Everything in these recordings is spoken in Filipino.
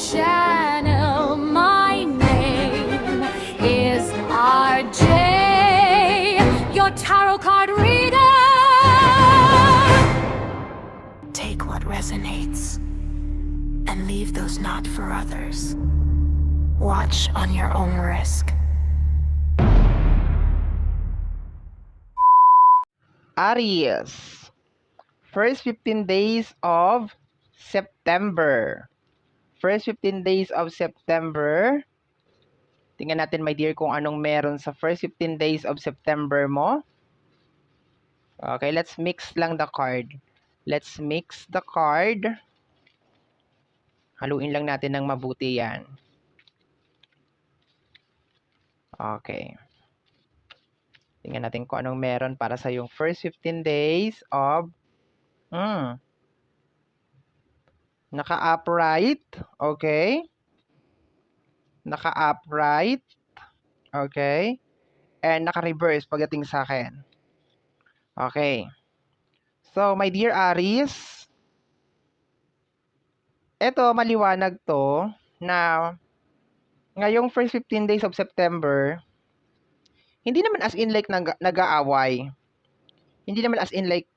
channel. My name is RJ, your tarot card reader. Take what resonates and leave those not for others. Watch on your own risk. Aries, first 15 days of September. First 15 days of September. Tingnan natin, my dear, kung anong meron sa first 15 days of September mo. Okay, let's mix lang the card. Let's mix the card. Haluin lang natin ng mabuti yan. Okay. Tingnan natin kung anong meron para sa yung first 15 days of naka-upright. Okay. Naka-upright. Okay. And naka-reverse pagdating sa akin. Okay. So, my dear Aries, eto, maliwanag to na ngayong first 15 days of September, hindi naman as in like nag-aaway. Hindi naman as in like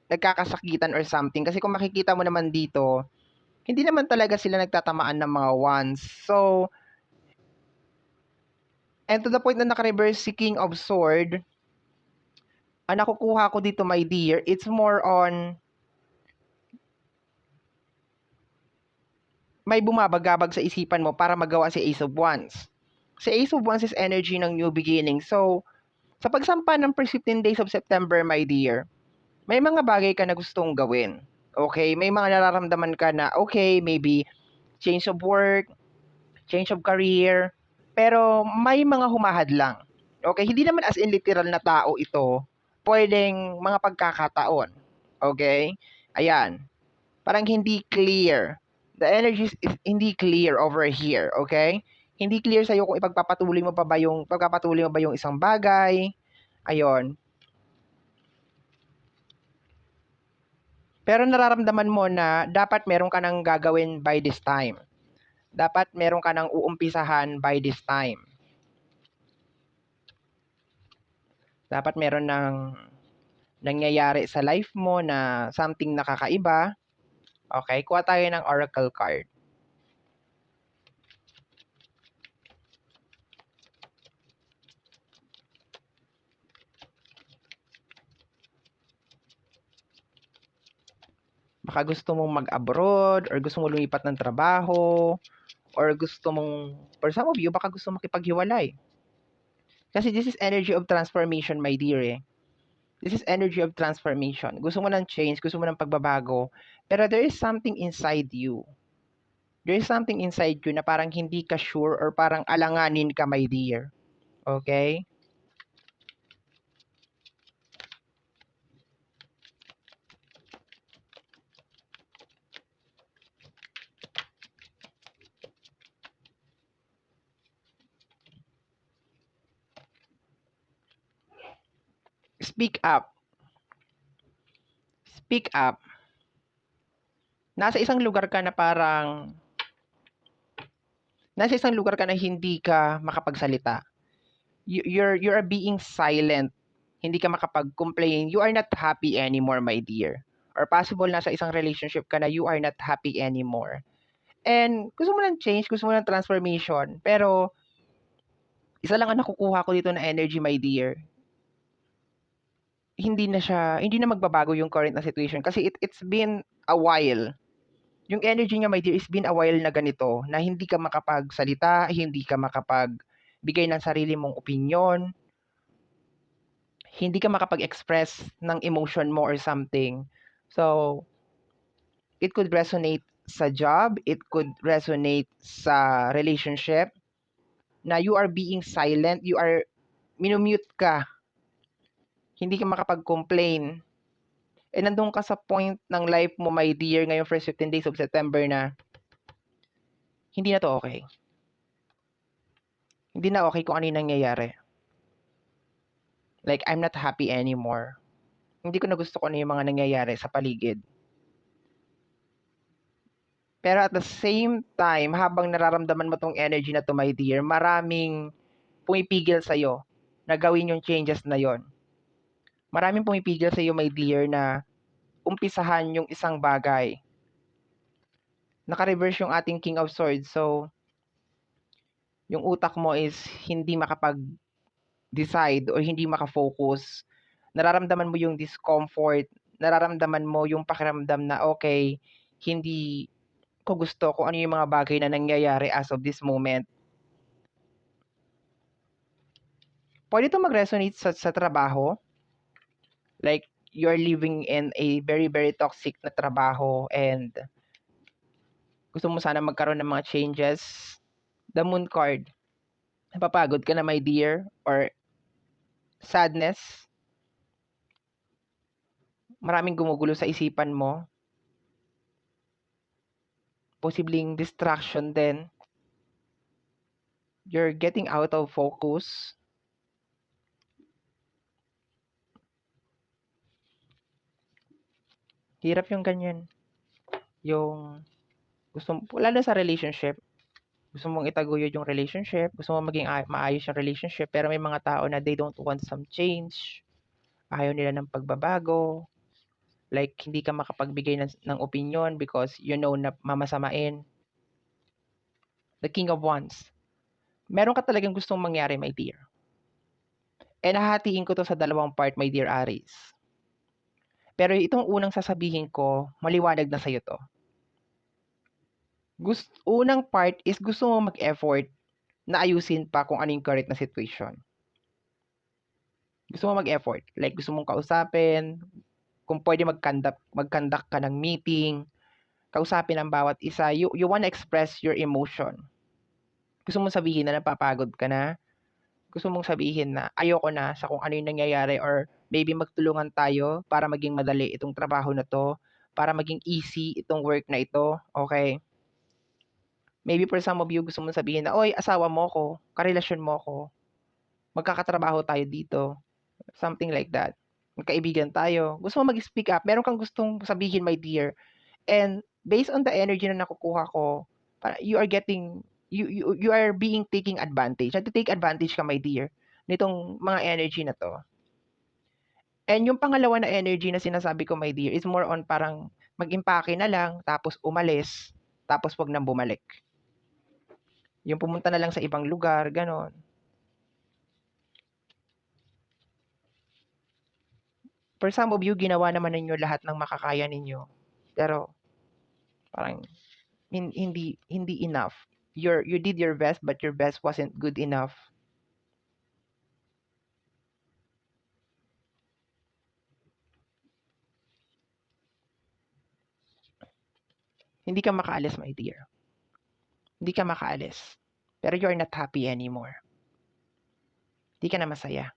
nagkakasakitan or something. Kasi kung makikita mo naman dito, hindi naman talaga sila nagtatamaan ng mga wands. So, and to the point na naka-reverse si King of Sword, ang nakukuha ko dito, my dear, it's more on may bumabagabag sa isipan mo para magawa si Ace of Wands. Si Ace of Wands is energy ng new beginning. So, sa pagsampa ng first 15 days of September, my dear, may mga bagay ka na gustong gawin. Okay? May mga nararamdaman ka na, okay, maybe change of work, change of career, pero may mga humahadlang. Okay? Hindi naman as in literal na tao ito. Pwedeng mga pagkakataon. Okay? Ayan. Parang hindi clear. The energy is hindi clear over here, okay? Hindi clear sa'yo kung pagpapatuloy mo ba yung isang bagay. Ayon. Pero nararamdaman mo na dapat meron ka nang gagawin by this time. Dapat meron ka nang uumpisahan by this time. Dapat meron nang nangyayari sa life mo na something nakakaiba. Okay, kuha tayo ng oracle card. Baka gusto mong mag-abroad or gusto mong lumipat ng trabaho or gusto mong, for some of you, baka gusto makipaghiwalay. Kasi this is energy of transformation, my dear eh. This is energy of transformation. Gusto mo ng change, gusto mo ng pagbabago, pero there is something inside you. There is something inside you na parang hindi ka sure or parang alanganin ka, my dear. Okay? Speak up. Speak up. Nasa isang lugar ka na hindi ka makapagsalita. You're being silent. Hindi ka makapag-complain. You are not happy anymore, my dear. Or possible nasa isang relationship ka na you are not happy anymore. And gusto mo ng change, gusto mo ng transformation, pero isa lang ang nakukuha ko dito na energy, my dear. Hindi na magbabago yung current na situation kasi it's been a while. Yung energy niya, my dear, it's been a while na ganito, na hindi ka makapagsalita, hindi ka makapagbigay ng sarili mong opinion, hindi ka makapag-express ng emotion mo or something. So, it could resonate sa job, it could resonate sa relationship, na you are being silent, minumute ka, hindi ka makapag-complain. Eh, nandun ka sa point ng life mo, my dear, ngayong first 15 days of September na hindi na to okay. Hindi na okay kung ano yung nangyayari. Like, I'm not happy anymore. Hindi ko na gusto kung ano yung mga nangyayari sa paligid. Pero at the same time, habang nararamdaman mo tong energy na to, my dear, maraming pumipigil sa'yo na gawin yung changes na yon. Maraming pumipigil sa'yo, my dear, na umpisahan yung isang bagay. Naka-reverse yung ating King of Swords. So, yung utak mo is hindi makapag-decide o hindi makafocus. Nararamdaman mo yung discomfort. Nararamdaman mo yung pakiramdam na, okay, hindi ko gusto kung ano yung mga bagay na nangyayari as of this moment. Pwede ito mag-resonate sa trabaho. Like, you're living in a very, very toxic na trabaho and gusto mo sana magkaroon ng mga changes. The Moon card. Napapagod ka na, my dear, or sadness. Maraming gumugulo sa isipan mo. Posibleng distraction din. You're getting out of focus. Hirap yung ganyan. Yung lalo sa relationship, gusto mong itaguyod yung relationship, gusto mong maging maayos yung relationship, pero may mga tao na they don't want some change. Ayaw nila ng pagbabago. Like, hindi ka makapagbigay ng opinion because you know na mamasamain. The King of Wands. Meron ka talagang gustong mangyari, my dear. And hahatiin ko to sa dalawang part, my dear Aries. Pero itong unang sasabihin ko, maliwanag na sa'yo to. Unang part is gusto mo mag-effort na ayusin pa kung ano yung correct na situation. Gusto mo mag-effort. Like, gusto mong kausapin, kung pwede mag-conduct ka ng meeting, kausapin ang bawat isa. You wanna express your emotion. Gusto mong sabihin na napapagod ka na. Gusto mong sabihin na ayoko na sa kung ano yung nangyayari or maybe magtulungan tayo para maging madali itong trabaho na to, para maging easy itong work na ito. Okay? Maybe for some of you, gusto mong sabihin na, oy, asawa mo ko, karelasyon mo ko, magkakatrabaho tayo dito. Something like that. Magkaibigan tayo. Gusto mo mag-speak up. Meron kang gustong sabihin, my dear. And based on the energy na nakukuha ko, you are getting, you are being taking advantage. Take advantage ka, my dear, nitong mga energy na to. And yung pangalawa na energy na sinasabi ko, my dear, is more on parang mag-impake na lang, tapos umalis, tapos wag nang bumalik. Yung pumunta na lang sa ibang lugar, ganon. For some of you, ginawa naman ninyo lahat ng makakaya ninyo. Pero, parang, hindi enough. You did your best, but your best wasn't good enough. Hindi ka makaalis, my dear. Hindi ka makaalis. Pero you're not happy anymore. Hindi ka na masaya.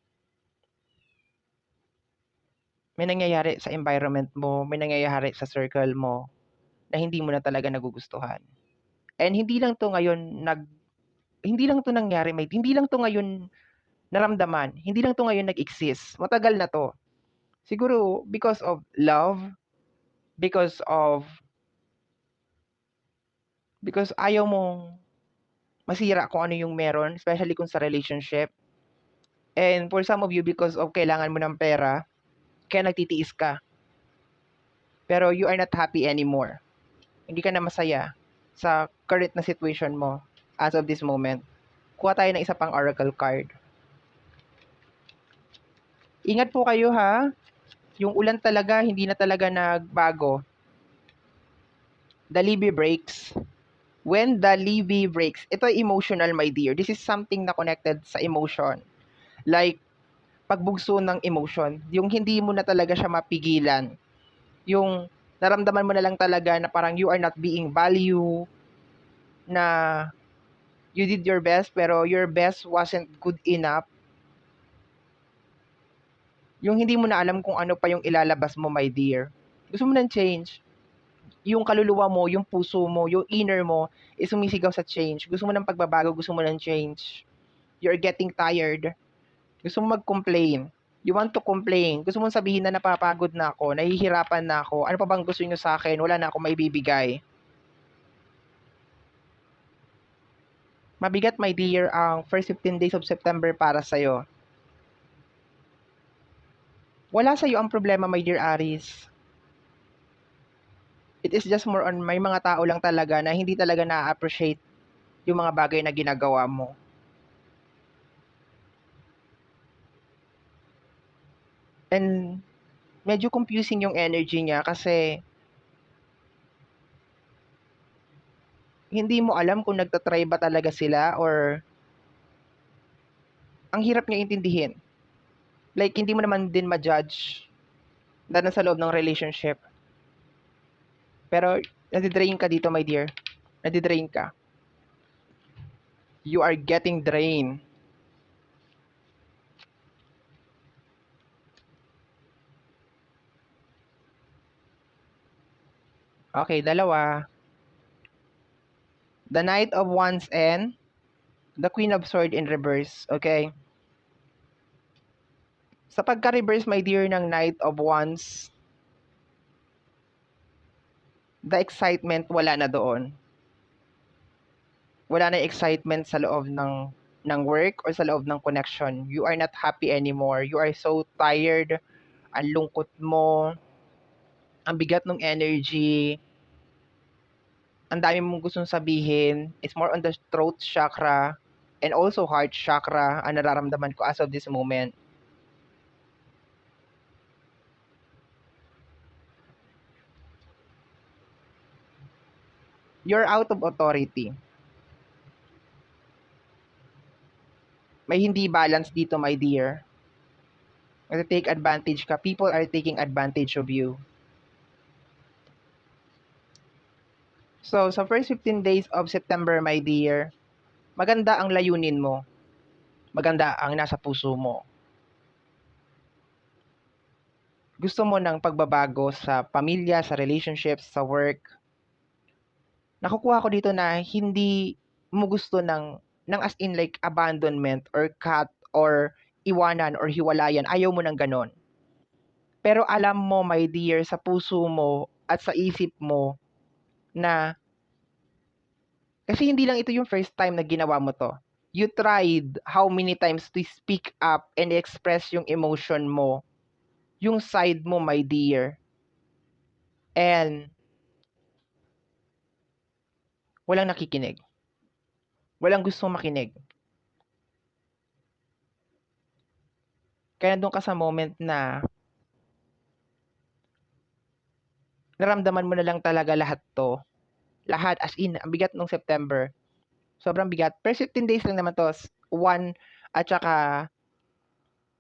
May nangyayari sa environment mo, may nangyayari sa circle mo na hindi mo na talaga nagugustuhan. And hindi lang to ngayon nangyari, hindi lang to ngayon naramdaman, hindi lang to ngayon nag-exist. Matagal na to. Siguro because of love, because ayaw mong masira kung ano yung meron, especially kung sa relationship. And for some of you, because of kailangan mo ng pera, kaya nagtitiis ka. Pero you are not happy anymore. Hindi ka na masaya sa current na situation mo as of this moment. Kuha tayo ng isa pang oracle card. Ingat po kayo ha. Yung ulan talaga, hindi na talaga nagbago. The levee breaks. When the levee breaks, ito ay emotional, my dear. This is something na connected sa emotion. Like, pagbugso ng emotion. Yung hindi mo na talaga siya mapigilan. Yung naramdaman mo na lang talaga na parang you are not being valued, na you did your best pero your best wasn't good enough. Yung hindi mo na alam kung ano pa yung ilalabas mo, my dear. Gusto mo ng change. Yung kaluluwa mo, yung puso mo, yung inner mo is sumisigaw sa change. Gusto mo ng pagbabago, gusto mo ng change. You're getting tired. Gusto mo mag-complain. You want to complain. Gusto mong sabihin na napapagod na ako, nahihirapan na ako. Ano pa bang gusto niyo sa akin? Wala na akong maibibigay. Mabigat, my dear, ang first 15 days of September para sa'yo. Wala sa'yo ang problema, my dear Aries. It is just more on may mga tao lang talaga na hindi talaga na-appreciate yung mga bagay na ginagawa mo. And medyo confusing yung energy niya kasi hindi mo alam kung nagtatry ba talaga sila or ang hirap niya intindihin. Like, hindi mo naman din ma-judge dahil sa loob ng relationship. Pero, nadidrain ka dito, my dear. Nadidrain ka. You are getting drained. Okay, dalawa. The Knight of Wands and the Queen of Swords in reverse. Okay? Sa pagka-reverse, my dear, ng Knight of Wands, the excitement wala na doon. Wala na excitement sa loob ng work or sa loob ng connection. You are not happy anymore. You are so tired. Ang lungkot mo. Ang bigat ng energy. Ang dami mong gustong sabihin. It's more on the throat chakra and also heart chakra ang nararamdaman ko as of this moment. You're out of authority. May hindi balance dito, my dear. Take advantage ka. People are taking advantage of you. So, sa first 15 days of September, my dear, maganda ang layunin mo. Maganda ang nasa puso mo. Gusto mo ng pagbabago sa pamilya, sa relationships, sa work. Nakukuha ko dito na hindi mo gusto ng as in like abandonment or cut or iwanan or hiwalayan. Ayaw mo ng ganon. Pero alam mo, my dear, sa puso mo at sa isip mo na kasi hindi lang ito yung first time na ginawa mo to. You tried how many times to speak up and express yung emotion mo, yung side mo, my dear. And walang nakikinig. Walang gustong makinig. Kaya doon ka sa moment na naramdaman mo na lang talaga lahat to. Lahat, as in, ang bigat nung September. Sobrang bigat. Per 15 days lang naman to. 1 at saka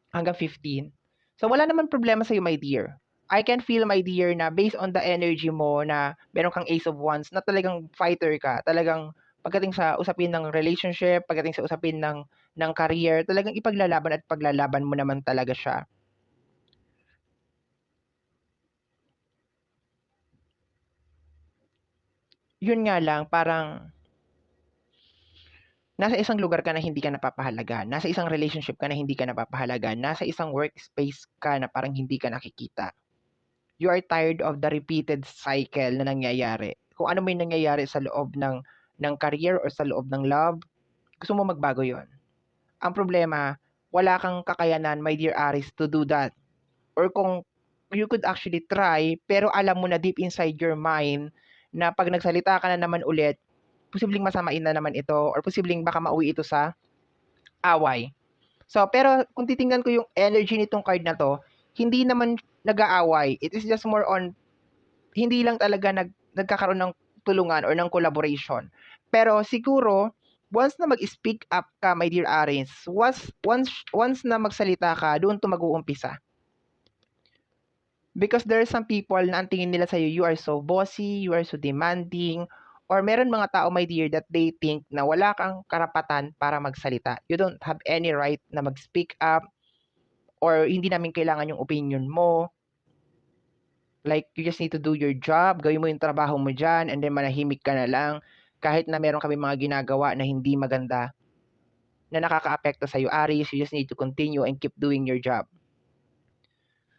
hanggang 15. So, wala naman problema sa'yo, my dear. I can feel, my dear, na based on the energy mo na meron kang Ace of Wands, na talagang fighter ka. Talagang pagdating sa usapin ng relationship, pagdating sa usapin ng career, talagang ipaglalaban at paglalaban mo naman talaga siya. Yun nga lang, parang nasa isang lugar ka na hindi ka napapahalagan, nasa isang relationship ka na hindi ka napapahalagan, nasa isang workspace ka na parang hindi ka nakikita. You are tired of the repeated cycle na nangyayari. Kung ano may nangyayari sa loob ng career or sa loob ng love, gusto mo magbago yon. Ang problema, wala kang kakayanan, my dear Aries, to do that. Or kung you could actually try, pero alam mo na deep inside your mind na pag nagsalita ka na naman ulit, posibleng masamain na naman ito or posibleng baka mauwi ito sa away. So, pero kung titingnan ko yung energy nitong card na to, hindi naman nag-aaway. It is just more on, hindi lang talaga nagkakaroon ng tulungan or ng collaboration. Pero siguro, once na mag-speak up ka, my dear Aries, once na magsalita ka, doon to mag-uumpisa. Because there are some people na ang tingin nila sa'yo, you are so bossy, you are so demanding, or meron mga tao, my dear, that they think na wala kang karapatan para magsalita. You don't have any right na mag-speak up, or hindi namin kailangan yung opinion mo. Like, you just need to do your job, gawin mo yung trabaho mo dyan, and then manahimik ka na lang, kahit na meron kami mga ginagawa na hindi maganda, na nakaka-apekto sa'yo, Aries, you just need to continue and keep doing your job.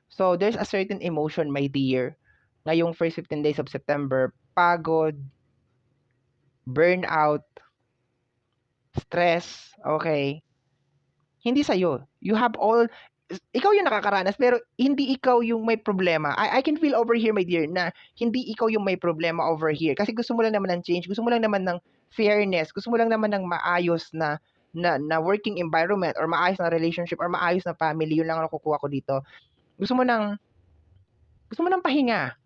So, there's a certain emotion, my dear, ngayong first 15 days of September, pagod, burnout, stress, okay? Hindi sa'yo. Ikaw yung nakakaranas pero hindi ikaw yung may problema. I can feel over here, my dear, na hindi ikaw yung may problema over here. Kasi gusto mo lang naman ng change, gusto mo lang naman ng fairness, gusto mo lang naman ng maayos na working environment or maayos na relationship or maayos na family. Yun lang ang nakukuha ko dito. Gusto mo ng pahinga.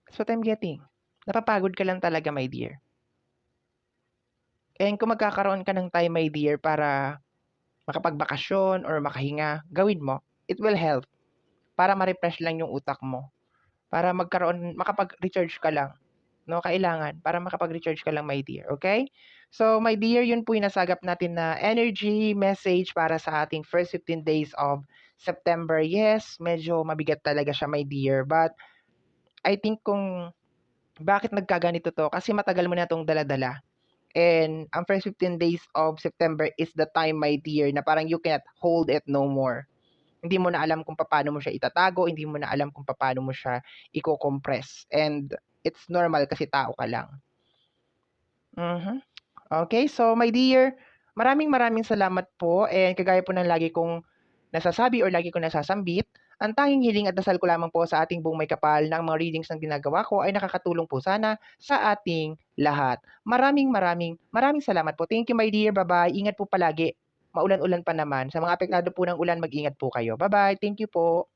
That's what I'm getting. Napapagod ka lang talaga, my dear. And kung magkakaroon ka ng time, my dear, para makapagbakasyon or makahinga, gawin mo. It will help. Para ma-refresh lang yung utak mo. Para makapag-recharge ka lang. No, kailangan. Para makapag-recharge ka lang, my dear. Okay? So, my dear, yun po yung nasagap natin na energy message para sa ating first 15 days of September. Yes, medyo mabigat talaga siya, my dear. But, I think kung bakit nagkaganito to, kasi matagal mo na itong daladala. And ang first 15 days of September is the time, my dear, na parang you cannot hold it no more. Hindi mo na alam kung paano mo siya itatago, hindi mo na alam kung paano mo siya i-compress. And it's normal kasi tao ka lang. Okay, so my dear, maraming salamat po. And kagaya po ng lagi kong nasasabi or lagi kong nasasambit, ang tanging hiling at dasal ko lamang po sa ating buong may kapal ng mga readings ng ginagawa ko ay nakakatulong po sana sa ating lahat. Maraming salamat po. Thank you, my dear. Bye-bye. Ingat po palagi. Maulan-ulan pa naman. Sa mga apektado po ng ulan, mag-ingat po kayo. Bye-bye. Thank you po.